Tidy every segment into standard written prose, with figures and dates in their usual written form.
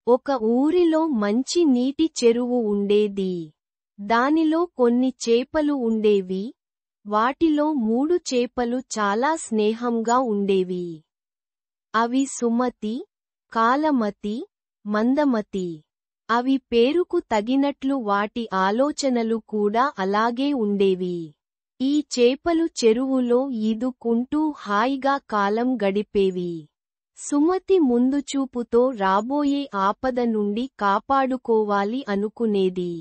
ఒక ఊరిలో మంచి నీటి చెరువు ఉండేది. దానిలో కొన్ని చేపలు ఉండేవి. వాటిలో 3 చేపలు చాలా స్నేహంగా ఉండేవి. అవి సుమతి, కాలమతి, మందమతి. అవి పేరుకు తగినట్లు వాటి ఆలోచనలు కూడా అలాగే ఉండేవి. ఈ చేపలు చెరువులో ఈదుకుంటూ హాయిగా కాలం గడిపేవి. సుమతి ముందుచూపుతో రాబోయే ఆపద నుండి కాపాడుకోవాలి అనుకునేది.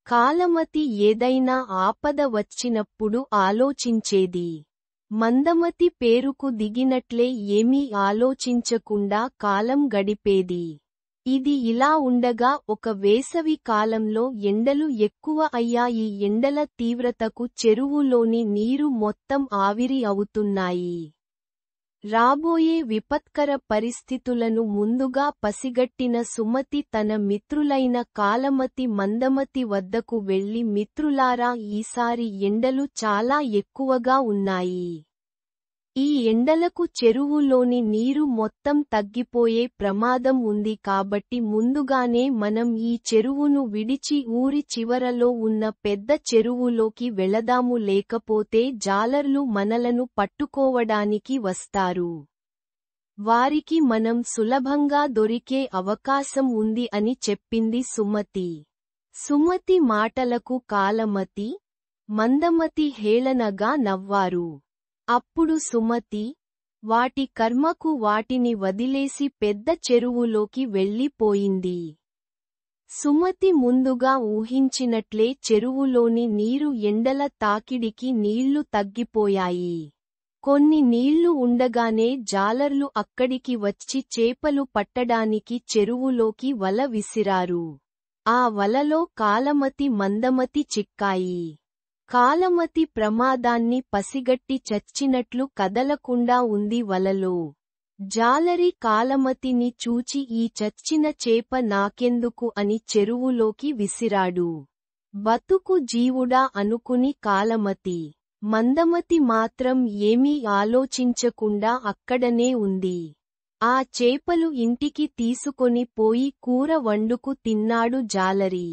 కాలమతి ఏదైనా ఆపద వచ్చినప్పుడు ఆలోచించేది. మందమతి పేరుకు దిగినట్లే ఏమీ ఆలోచించకుండా కాలం గడిపేది. ఇది ఇలా ఉండగా ఒక వేసవి కాలంలో ఎండలు ఎక్కువ అయ్యాయి. ఎండల తీవ్రతకు చెరువులోని నీరు మొత్తం ఆవిరి అవుతున్నాయి. రాబోయే విపత్కర పరిస్థితులను ముందుగా పసిగట్టిన సుమతి తన మిత్రులైన కాలమతి మందమతి వద్దకు వెళ్లి, మిత్రులారా, ఈసారి ఎండలు చాలా ఎక్కువగా ఉన్నాయి. ఈ ఎండలకు చెరువులోని నీరు మొత్తం తగ్గిపోయే ప్రమాదం ఉంది. కాబట్టి ముందుగానే మనం ఈ చెరువును విడిచి ఊరి చివరలో ఉన్న పెద్ద చెరువులోకి వెళదాము, లేకపోతే జాలర్లు మనలను పట్టుకోవడానికి వస్తారు. వారికి మనం సులభంగా దొరికే అవకాశం ఉంది అని చెప్పింది సుమతి. సుమతి మాటలకు కాలమతి, మందమతి హేళనగా నవ్వారు. అప్పుడు సుమతి, వాటి కర్మకు వాటిని వదిలేసి పెద్ద చెరువులోకి వెళ్లిపోయింది. సుమతి ముందుగా ఊహించినట్లే చెరువులోని నీరు ఎండల తాకిడికి నీళ్లు తగ్గిపోయాయి. కొన్ని నీళ్లు ఉండగానే జాలర్లు అక్కడికి వచ్చి చేపలు పట్టడానికి చెరువులోకి వల విసిరారు. ఆ వలలో కాలమతి మందమతి చిక్కాయి. కాలమతి ప్రమాదాన్ని పసిగట్టి చచ్చినట్లు కదలకుండా ఉంది వలలో. జాలరి కాలమతిని చూచి, ఈ చచ్చిన చేప నాకెందుకు అని చెరువులోకి విసిరాడు. బతుకు జీవుడా అనుకుని కాలమతి. మందమతి మాత్రం ఏమీ ఆలోచించకుండా అక్కడనే ఉంది. ఆ చేపలు ఇంటికి తీసుకొని పోయి కూర వండుకు తిన్నాడు జాలరి.